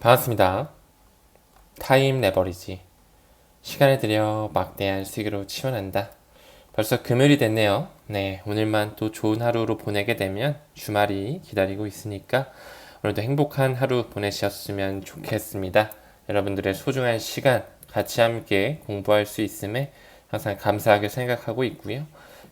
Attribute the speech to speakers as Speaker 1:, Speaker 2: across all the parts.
Speaker 1: 반갑습니다. 타임 레버리지. 시간을 들여 막대한 수익으로 치환한다. 벌써 금요일이 됐네요. 네, 오늘만 또 좋은 하루로 보내게 되면 주말이 기다리고 있으니까 오늘도 행복한 하루 보내셨으면 좋겠습니다. 여러분들의 소중한 시간 같이 함께 공부할 수 있음에 항상 감사하게 생각하고 있고요.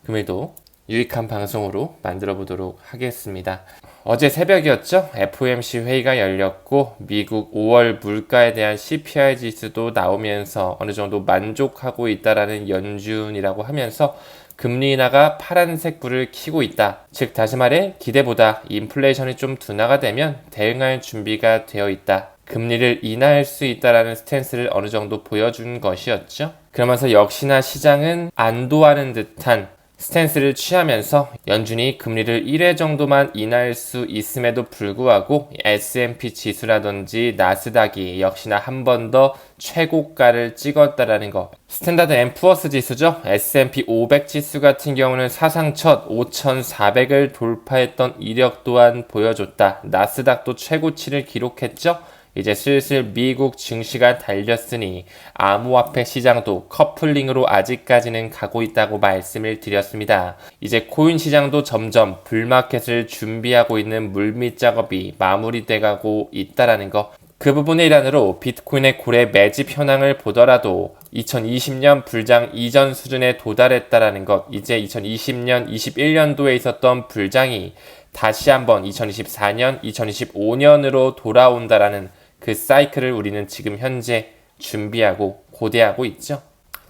Speaker 1: 금요일도 유익한 방송으로 만들어 보도록 하겠습니다. 어제 새벽이었죠? FOMC 회의가 열렸고 미국 5월 물가에 대한 CPI 지수도 나오면서 어느 정도 만족하고 있다라는 연준이라고 하면서 금리 인하가 파란색 불을 켜고 있다. 즉 다시 말해 기대보다 인플레이션이 좀 둔화가 되면 대응할 준비가 되어 있다. 금리를 인하할 수 있다라는 스탠스를 어느 정도 보여준 것이었죠. 그러면서 역시나 시장은 안도하는 듯한 스탠스를 취하면서 연준이 금리를 1회 정도만 인하할 수 있음에도 불구하고 S&P 지수라든지 나스닥이 역시나 한 번 더 최고가를 찍었다라는 것. 스탠다드 앤 푸어스 지수죠. S&P 500 지수 같은 경우는 사상 첫 5,400을 돌파했던 이력 또한 보여줬다. 나스닥도 최고치를 기록했죠. 이제 슬슬 미국 증시가 달렸으니 암호화폐 시장도 커플링으로 아직까지는 가고 있다고 말씀을 드렸습니다. 이제 코인 시장도 점점 불마켓을 준비하고 있는 물밑 작업이 마무리돼가고 있다라는 거. 그 부분의 일환으로 비트코인의 고래 매집 현황을 보더라도 2020년 불장 이전 수준에 도달했다라는 것. 이제 2020년, 21년도에 있었던 불장이 다시 한번 2024년, 2025년으로 돌아온다라는 그 사이클을 우리는 지금 현재 준비하고 고대하고 있죠.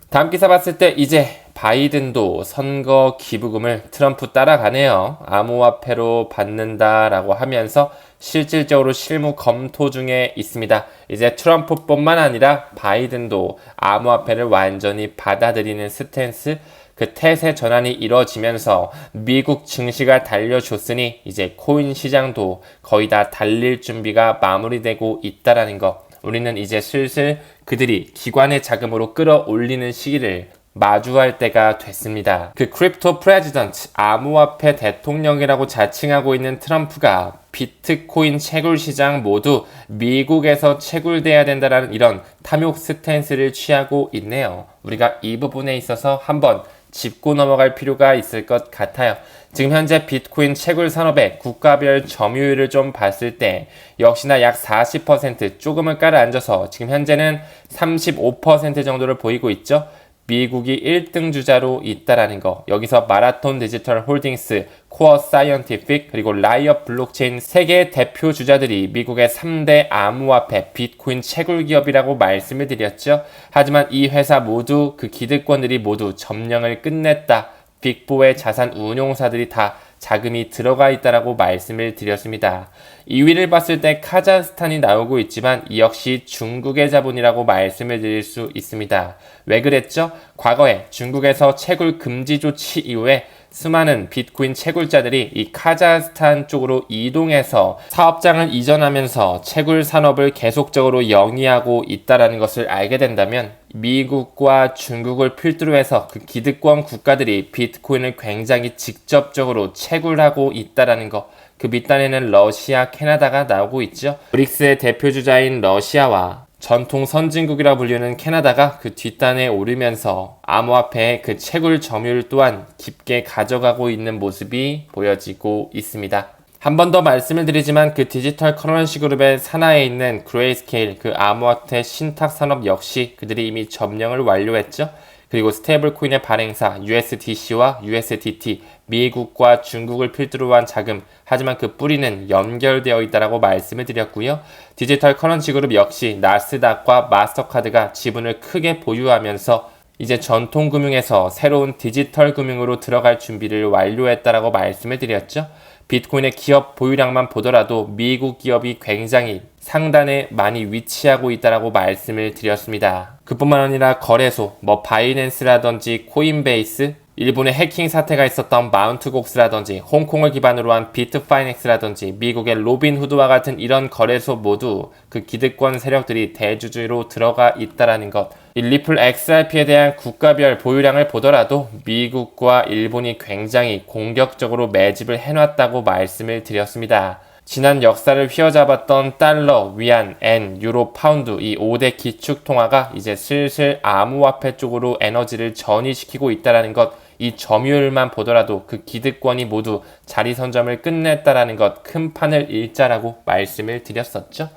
Speaker 1: 다음 기사 봤을 때 이제 바이든도 선거 기부금을 트럼프 따라가네요. 암호화폐로 받는다라고 하면서 실질적으로 실무 검토 중에 있습니다. 이제 트럼프뿐만 아니라 바이든도 암호화폐를 완전히 받아들이는 스탠스, 그 태세 전환이 이뤄지면서 미국 증시가 달려줬으니 이제 코인 시장도 거의 다 달릴 준비가 마무리되고 있다라는 것. 우리는 이제 슬슬 그들이 기관의 자금으로 끌어올리는 시기를 마주할 때가 됐습니다. 그 크립토 프레지던트, 암호화폐 대통령이라고 자칭하고 있는 트럼프가 비트코인 채굴 시장 모두 미국에서 채굴돼야 된다라는 이런 탐욕 스탠스를 취하고 있네요. 우리가 이 부분에 있어서 한번 짚고 넘어갈 필요가 있을 것 같아요. 지금 현재 비트코인 채굴 산업의 국가별 점유율을 좀 봤을 때 역시나 약 40% 조금은 깔아앉아서 지금 현재는 35% 정도를 보이고 있죠. 미국이 1등 주자로 있다라는 거. 여기서 마라톤 디지털 홀딩스, 코어 사이언티픽, 그리고 라이엇 블록체인 3개의 대표 주자들이 미국의 3대 암호화폐 비트코인 채굴 기업이라고 말씀을 드렸죠. 하지만 이 회사 모두 그 기득권들이 모두 점령을 끝냈다. 빅4의 자산 운용사들이 다 자금이 들어가 있다라고 말씀을 드렸습니다. 2위를 봤을 때 카자흐스탄이 나오고 있지만 이 역시 중국의 자본이라고 말씀을 드릴 수 있습니다. 왜 그랬죠? 과거에 중국에서 채굴 금지 조치 이후에 수많은 비트코인 채굴자들이 이 카자흐스탄 쪽으로 이동해서 사업장을 이전하면서 채굴 산업을 계속적으로 영위하고 있다는 것을 알게 된다면 미국과 중국을 필두로 해서 그 기득권 국가들이 비트코인을 굉장히 직접적으로 채굴하고 있다는 것. 그 밑단에는 러시아, 캐나다가 나오고 있죠. 브릭스의 대표 주자인 러시아와 전통 선진국이라 불리는 캐나다가 그 뒷단에 오르면서 암호화폐의 그 채굴 점유율 또한 깊게 가져가고 있는 모습이 보여지고 있습니다. 한 번 더 말씀을 드리지만 그 디지털 커런시 그룹의 산하에 있는 그레이스케일, 그 암호화폐 신탁 산업 역시 그들이 이미 점령을 완료했죠. 그리고 스테이블 코인의 발행사 USDC와 USDT, 미국과 중국을 필두로 한 자금, 하지만 그 뿌리는 연결되어 있다고 말씀을 드렸고요. 디지털 커런시 그룹 역시 나스닥과 마스터카드가 지분을 크게 보유하면서 이제 전통 금융에서 새로운 디지털 금융으로 들어갈 준비를 완료했다고 말씀을 드렸죠. 비트코인의 기업 보유량만 보더라도 미국 기업이 굉장히 상단에 많이 위치하고 있다고 말씀을 드렸습니다. 그뿐만 아니라 거래소, 바이낸스라든지 코인베이스, 일본의 해킹 사태가 있었던 마운트곡스라든지 홍콩을 기반으로 한 비트파이넥스라든지 미국의 로빈후드와 같은 이런 거래소 모두 그 기득권 세력들이 대주주로 들어가 있다는 것. 이 리플 XRP에 대한 국가별 보유량을 보더라도 미국과 일본이 굉장히 공격적으로 매집을 해놨다고 말씀을 드렸습니다. 지난 역사를 휘어잡았던 달러, 위안, 엔, 유로, 파운드 이 5대 기축통화가 이제 슬슬 암호화폐 쪽으로 에너지를 전이시키고 있다는 것, 이 점유율만 보더라도 그 기득권이 모두 자리 선점을 끝냈다라는 것, 큰 판을 읽자라고 말씀을 드렸었죠.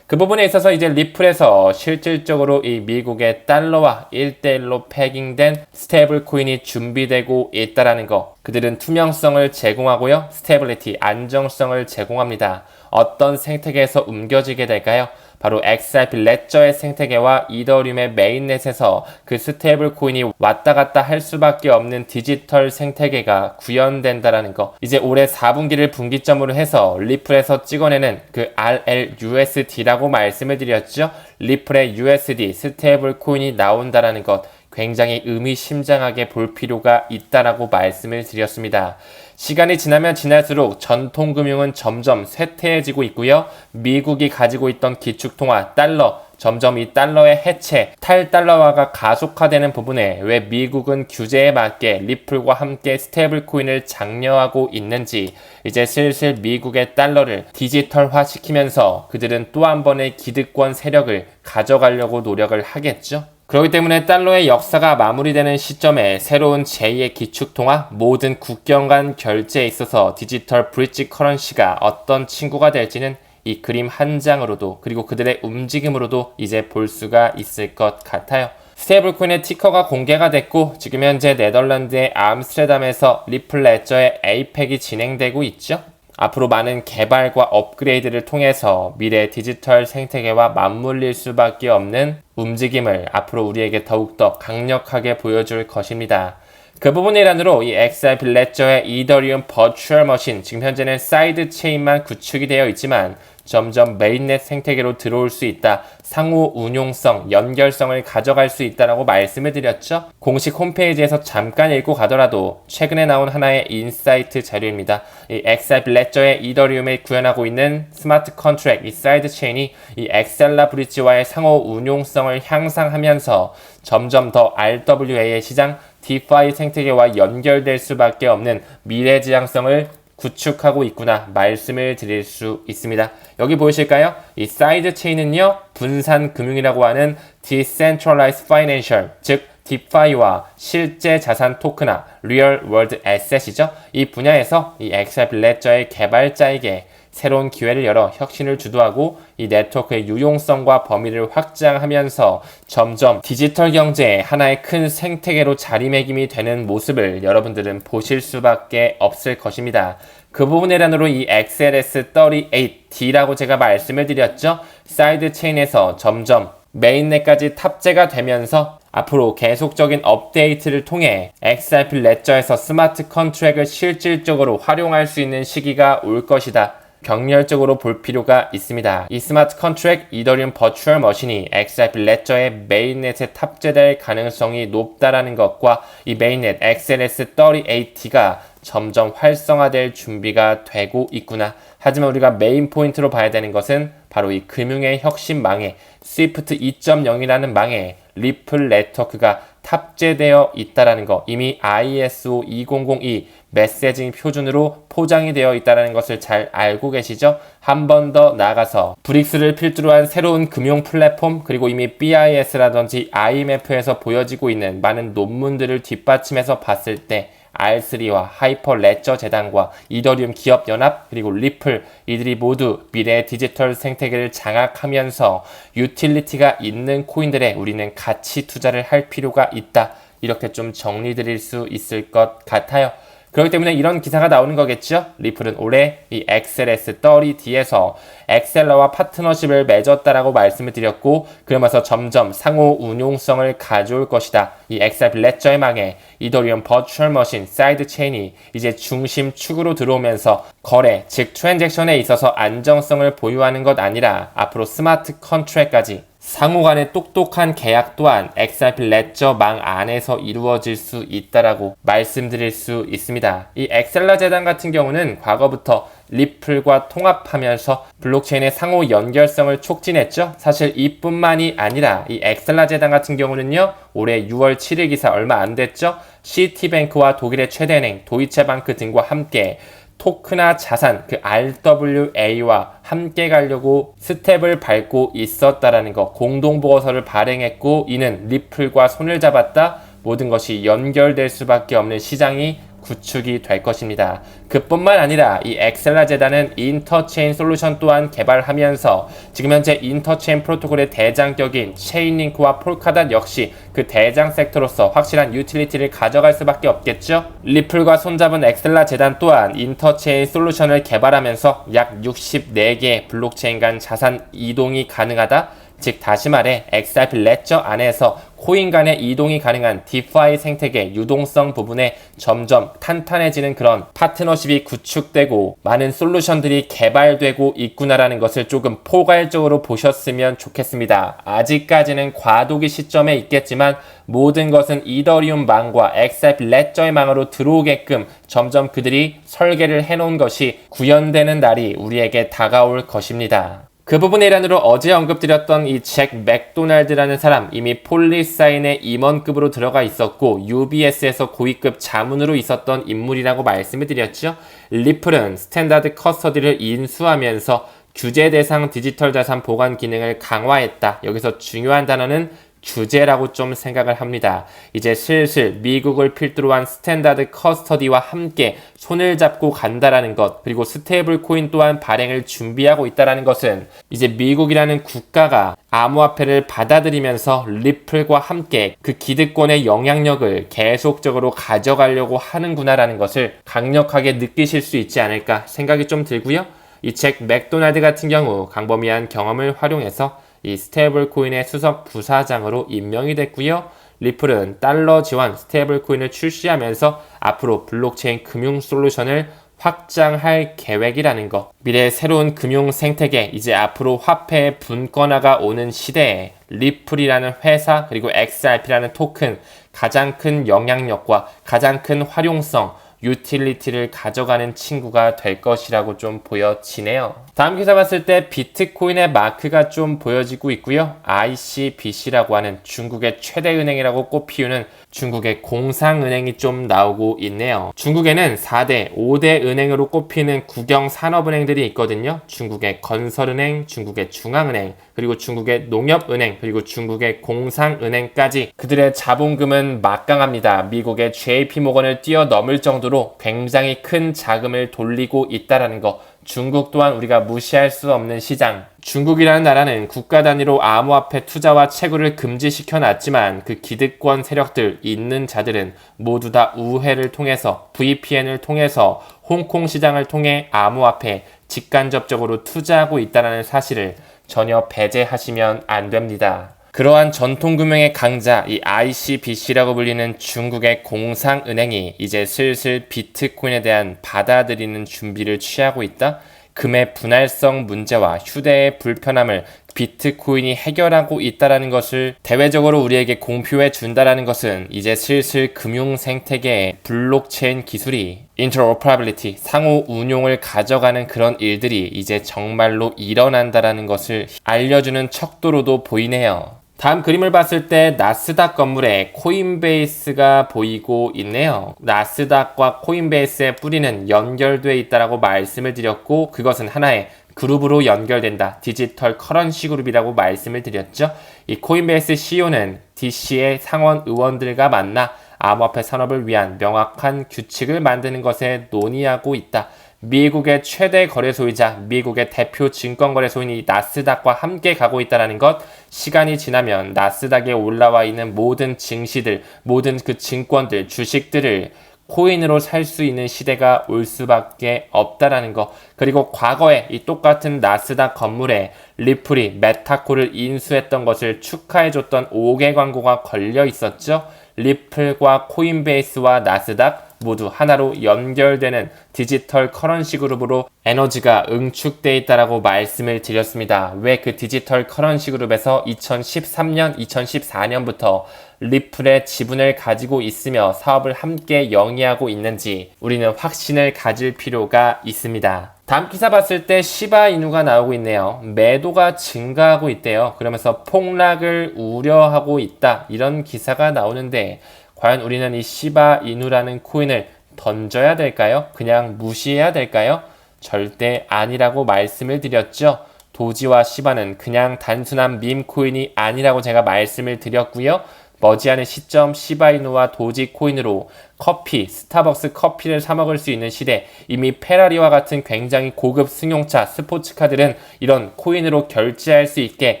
Speaker 1: 그 부분에 있어서 이제 리플에서 실질적으로 이 미국의 달러와 1대1로 패깅된 스테이블 코인이 준비되고 있다라는 거. 그들은 투명성을 제공하고요. 스테이블리티, 안정성을 제공합니다. 어떤 생태계에서 옮겨지게 될까요? 바로 XRP 레저의 생태계와 이더리움의 메인넷에서 그 스테이블 코인이 왔다 갔다 할 수밖에 없는 디지털 생태계가 구현된다라는 거. 이제 올해 4분기를 분기점으로 해서 리플에서 찍어내는 그 RLUSD라고 말씀을 드렸죠. 리플의 USD 스테이블 코인이 나온다라는 것. 굉장히 의미심장하게 볼 필요가 있다라고 말씀을 드렸습니다. 시간이 지나면 지날수록 전통금융은 점점 쇠퇴해지고 있고요. 미국이 가지고 있던 기축통화 달러, 점점 이 달러의 해체, 탈달러화가 가속화되는 부분에 왜 미국은 규제에 맞게 리플과 함께 스테이블 코인을 장려하고 있는지 이제 슬슬 미국의 달러를 디지털화 시키면서 그들은 또 한 번의 기득권 세력을 가져가려고 노력을 하겠죠. 그렇기 때문에 달러의 역사가 마무리되는 시점에 새로운 제2의 기축통화, 모든 국경 간 결제에 있어서 디지털 브릿지 커런시가 어떤 친구가 될지는 이 그림 한 장으로도 그리고 그들의 움직임으로도 이제 볼 수가 있을 것 같아요. 스테이블코인의 티커가 공개가 됐고 지금 현재 네덜란드의 암스테르담에서 리플 레저의 에이펙이 진행되고 있죠. 앞으로 많은 개발과 업그레이드를 통해서 미래 디지털 생태계와 맞물릴 수밖에 없는 움직임을 앞으로 우리에게 더욱더 강력하게 보여줄 것입니다. 그 부분 일환으로 이 XRP 레저의 이더리움 버추얼 머신, 지금 현재는 사이드 체인만 구축이 되어 있지만 점점 메인넷 생태계로 들어올 수 있다. 상호 운용성, 연결성을 가져갈 수 있다라고 말씀을 드렸죠. 공식 홈페이지에서 잠깐 읽고 가더라도 최근에 나온 하나의 인사이트 자료입니다. 이 XRP 레저의 이더리움을 구현하고 있는 스마트 컨트랙, 이 사이드 체인이 이 엑셀라 브릿지와의 상호 운용성을 향상하면서 점점 더 RWA의 시장, 디파이 생태계와 연결될 수밖에 없는 미래지향성을 구축하고 있구나 말씀을 드릴 수 있습니다. 여기 보이실까요? 이 사이드 체인은요, 분산 금융이라고 하는 Decentralized Financial, 즉 디파이와 실제 자산 토크나 Real World Asset이죠. 이 분야에서 이 XRP 레저의 개발자에게 새로운 기회를 열어 혁신을 주도하고 이 네트워크의 유용성과 범위를 확장하면서 점점 디지털 경제의 하나의 큰 생태계로 자리매김이 되는 모습을 여러분들은 보실 수밖에 없을 것입니다. 그 부분 일환으로 이 XLS38D라고 제가 말씀을 드렸죠. 사이드 체인에서 점점 메인넷까지 탑재가 되면서 앞으로 계속적인 업데이트를 통해 XRP 레저에서 스마트 컨트랙을 실질적으로 활용할 수 있는 시기가 올 것이다. 격렬적으로 볼 필요가 있습니다. 이 스마트 컨트랙 이더리움 버추얼 머신이 XRP 레저의 메인넷에 탑재될 가능성이 높다라는 것과 이 메인넷 XLS38T가 점점 활성화될 준비가 되고 있구나. 하지만 우리가 메인 포인트로 봐야 되는 것은 바로 이 금융의 혁신망에 스위프트 2.0이라는 망에 리플 네트워크가 탑재되어 있다는 거, 이미 ISO 2002 메시징 표준으로 포장이 되어 있다는 것을 잘 알고 계시죠? 한 번 더 나아가서 브릭스를 필두로 한 새로운 금융 플랫폼, 그리고 이미 BIS라든지 IMF에서 보여지고 있는 많은 논문들을 뒷받침해서 봤을 때 R3와 하이퍼 레저 재단과 이더리움 기업 연합 그리고 리플, 이들이 모두 미래의 디지털 생태계를 장악하면서 유틸리티가 있는 코인들에 우리는 가치 투자를 할 필요가 있다. 이렇게 좀 정리 드릴 수 있을 것 같아요. 그렇기 때문에 이런 기사가 나오는 거겠죠. 리플은 올해 이 XLS30D에서 엑셀러와 파트너십을 맺었다라고 말씀을 드렸고, 그러면서 점점 상호 운용성을 가져올 것이다. 이 XRP 레저의 망에 이더리움 버추얼 머신 사이드 체인이 이제 중심 축으로 들어오면서 거래, 즉 트랜잭션에 있어서 안정성을 보유하는 것 아니라 앞으로 스마트 컨트랙까지 상호 간의 똑똑한 계약 또한 XRP 레저 망 안에서 이루어질 수 있다라고 말씀드릴 수 있습니다. 이 엑셀라 재단 같은 경우는 과거부터 리플과 통합하면서 블록체인의 상호 연결성을 촉진했죠. 사실 이뿐만이 아니라 이 엑셀라 재단 같은 경우는요, 올해 6월 7일 기사 얼마 안 됐죠. 시티뱅크와 독일의 최대은행 도이체방크 등과 함께 토크나 자산, 그 RWA와 함께 가려고 스텝을 밟고 있었다라는 거, 공동보고서를 발행했고 이는 리플과 손을 잡았다. 모든 것이 연결될 수밖에 없는 시장이 구축이 될 것입니다. 그뿐만 아니라 이 엑셀라 재단은 인터체인 솔루션 또한 개발하면서 지금 현재 인터체인 프로토콜의 대장격인 체인링크와 폴카닷 역시 그 대장 섹터로서 확실한 유틸리티를 가져갈 수밖에 없겠죠. 리플과 손잡은 엑셀라 재단 또한 인터체인 솔루션을 개발하면서 약 64개의 블록체인 간 자산 이동이 가능하다. 즉 다시 말해 XRP 레저 안에서 코인 간의 이동이 가능한 디파이 생태계 유동성 부분에 점점 탄탄해지는 그런 파트너십이 구축되고 많은 솔루션들이 개발되고 있구나라는 것을 조금 포괄적으로 보셨으면 좋겠습니다. 아직까지는 과도기 시점에 있겠지만 모든 것은 이더리움 망과 XRP 레저의 망으로 들어오게끔 점점 그들이 설계를 해놓은 것이 구현되는 날이 우리에게 다가올 것입니다. 그 부분의 일환으로 어제 언급드렸던 이 잭 맥도날드라는 사람 이미 폴리사인의 임원급으로 들어가 있었고 UBS에서 고위급 자문으로 있었던 인물이라고 말씀을 드렸죠. 리플은 스탠다드 커스터디를 인수하면서 규제 대상 디지털 자산 보관 기능을 강화했다. 여기서 중요한 단어는 규제라고 좀 생각을 합니다. 이제 슬슬 미국을 필두로 한 스탠다드 커스터디와 함께 손을 잡고 간다라는 것, 그리고 스테이블 코인 또한 발행을 준비하고 있다라는 것은 이제 미국이라는 국가가 암호화폐를 받아들이면서 리플과 함께 그 기득권의 영향력을 계속적으로 가져가려고 하는구나라는 것을 강력하게 느끼실 수 있지 않을까 생각이 좀 들고요. 이 잭 맥도날드 같은 경우 광범위한 경험을 활용해서 이 스테이블 코인의 수석 부사장으로 임명이 됐고요. 리플은 달러 지원 스테이블 코인을 출시하면서 앞으로 블록체인 금융 솔루션을 확장할 계획이라는 거. 미래의 새로운 금융 생태계, 이제 앞으로 화폐의 분권화가 오는 시대에 리플이라는 회사 그리고 XRP라는 토큰 가장 큰 영향력과 가장 큰 활용성 유틸리티를 가져가는 친구가 될 것이라고 좀 보여지네요. 다음 기사 봤을 때 비트코인의 마크가 좀 보여지고 있고요. ICBC라고 하는 중국의 최대 은행이라고 꼽히우는 중국의 공상은행이 좀 나오고 있네요. 중국에는 4대, 5대 은행으로 꼽히는 국영 산업은행들이 있거든요. 중국의 건설은행, 중국의 중앙은행, 그리고 중국의 농협은행, 그리고 중국의 공상은행까지 그들의 자본금은 막강합니다. 미국의 JP모건을 뛰어넘을 정도로 굉장히 큰 자금을 돌리고 있다는 거. 중국 또한 우리가 무시할 수 없는 시장. 중국이라는 나라는 국가 단위로 암호화폐 투자와 채굴을 금지시켜 놨지만 그 기득권 세력들 있는 자들은 모두 다 우회를 통해서 VPN을 통해서 홍콩 시장을 통해 암호화폐 직간접적으로 투자하고 있다는 사실을 전혀 배제하시면 안 됩니다. 그러한 전통금융의 강자, 이 ICBC라고 불리는 중국의 공상은행이 이제 슬슬 비트코인에 대한 받아들이는 준비를 취하고 있다. 금의 분할성 문제와 휴대의 불편함을 비트코인이 해결하고 있다는 것을 대외적으로 우리에게 공표해 준다는 것은 이제 슬슬 금융 생태계의 블록체인 기술이 interoperability, 상호 운용을 가져가는 그런 일들이 이제 정말로 일어난다는 것을 알려주는 척도로도 보이네요. 다음 그림을 봤을 때 나스닥 건물에 코인베이스가 보이고 있네요. 나스닥과 코인베이스의 뿌리는 연결되어 있다고 말씀을 드렸고 그것은 하나의 그룹으로 연결된다. 디지털 커런시 그룹이라고 말씀을 드렸죠. 이 코인베이스 CEO는 DC의 상원 의원들과 만나 암호화폐 산업을 위한 명확한 규칙을 만드는 것에 논의하고 있다. 미국의 최대 거래소이자 미국의 대표 증권거래소인 이 나스닥과 함께 가고 있다는 것, 시간이 지나면 나스닥에 올라와 있는 모든 증시들, 모든 그 증권들, 주식들을 코인으로 살 수 있는 시대가 올 수밖에 없다라는 거. 그리고 과거에 이 똑같은 나스닥 건물에 리플이 메타코를 인수했던 것을 축하해줬던 5개 광고가 걸려 있었죠. 리플과 코인베이스와 나스닥 모두 하나로 연결되는 디지털 커런시 그룹으로 에너지가 응축되어 있다라고 말씀을 드렸습니다. 왜 그 디지털 커런시 그룹에서 2013년, 2014년부터 리플의 지분을 가지고 있으며 사업을 함께 영위하고 있는지 우리는 확신을 가질 필요가 있습니다. 다음 기사 봤을 때 시바이누가 나오고 있네요. 매도가 증가하고 있대요. 그러면서 폭락을 우려하고 있다. 이런 기사가 나오는데 과연 우리는 이 시바이누라는 코인을 던져야 될까요? 그냥 무시해야 될까요? 절대 아니라고 말씀을 드렸죠. 도지와 시바는 그냥 단순한 밈 코인이 아니라고 제가 말씀을 드렸고요. 머지않은 시점 시바이누와 도지 코인으로 커피, 스타벅스 커피를 사 먹을 수 있는 시대, 이미 페라리와 같은 굉장히 고급 승용차, 스포츠카들은 이런 코인으로 결제할 수 있게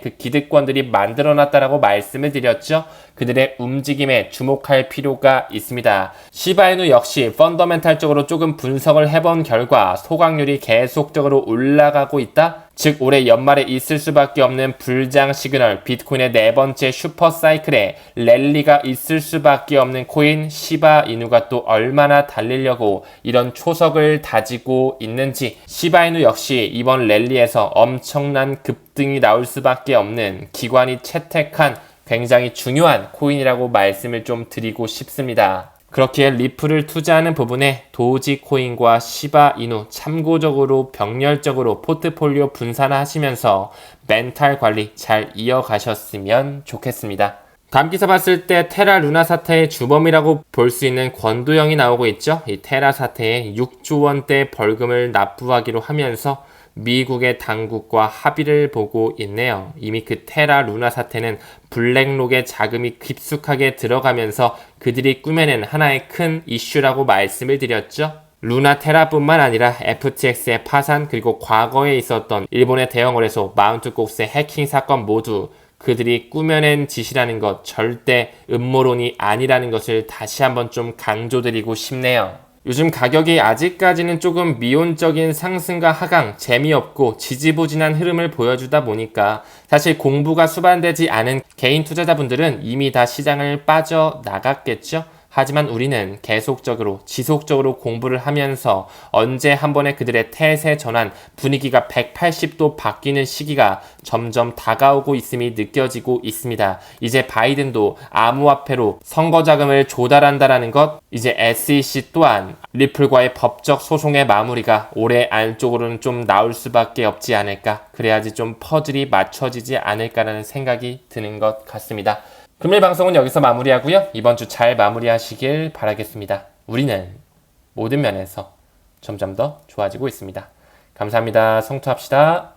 Speaker 1: 그 기득권들이 만들어놨다라고 말씀을 드렸죠. 그들의 움직임에 주목할 필요가 있습니다. 시바이누 역시 펀더멘탈적으로 조금 분석을 해본 결과 소각률이 계속적으로 올라가고 있다. 즉 올해 연말에 있을 수밖에 없는 불장 시그널, 비트코인의 네 번째 슈퍼사이클에 랠리가 있을 수밖에 없는 코인 시바이누가 또 얼마나 달리려고 이런 초석을 다지고 있는지, 시바이누 역시 이번 랠리에서 엄청난 급등이 나올 수밖에 없는 기관이 채택한 굉장히 중요한 코인이라고 말씀을 좀 드리고 싶습니다. 그렇기에 리플을 투자하는 부분에 도지 코인과 시바이누 참고적으로 병렬적으로 포트폴리오 분산하시면서 멘탈 관리 잘 이어가셨으면 좋겠습니다. 다음 기사 봤을 때 테라 루나 사태의 주범이라고 볼 수 있는 권도영이 나오고 있죠. 이 테라 사태에 6조 원대 벌금을 납부하기로 하면서 미국의 당국과 합의를 보고 있네요. 이미 그 테라 루나 사태는 블랙록의 자금이 깊숙하게 들어가면서 그들이 꾸며낸 하나의 큰 이슈라고 말씀을 드렸죠. 루나 테라뿐만 아니라 FTX의 파산, 그리고 과거에 있었던 일본의 대형 거래소 마운트 곡스의 해킹 사건 모두 그들이 꾸며낸 짓이라는 것, 절대 음모론이 아니라는 것을 다시 한번 좀 강조드리고 싶네요. 요즘 가격이 아직까지는 조금 미온적인 상승과 하강, 재미없고 지지부진한 흐름을 보여주다 보니까 사실 공부가 수반되지 않은 개인 투자자분들은 이미 다 시장을 빠져나갔겠죠? 하지만 우리는 계속적으로 지속적으로 공부를 하면서 언제 한 번에 그들의 태세 전환, 분위기가 180도 바뀌는 시기가 점점 다가오고 있음이 느껴지고 있습니다. 이제 바이든도 암호화폐로 선거 자금을 조달한다라는 것, 이제 SEC 또한 리플과의 법적 소송의 마무리가 올해 안쪽으로는 좀 나올 수밖에 없지 않을까, 그래야지 좀 퍼즐이 맞춰지지 않을까라는 생각이 드는 것 같습니다. 금일 방송은 여기서 마무리하고요. 이번 주 잘 마무리하시길 바라겠습니다. 우리는 모든 면에서 점점 더 좋아지고 있습니다. 감사합니다. 성투합시다.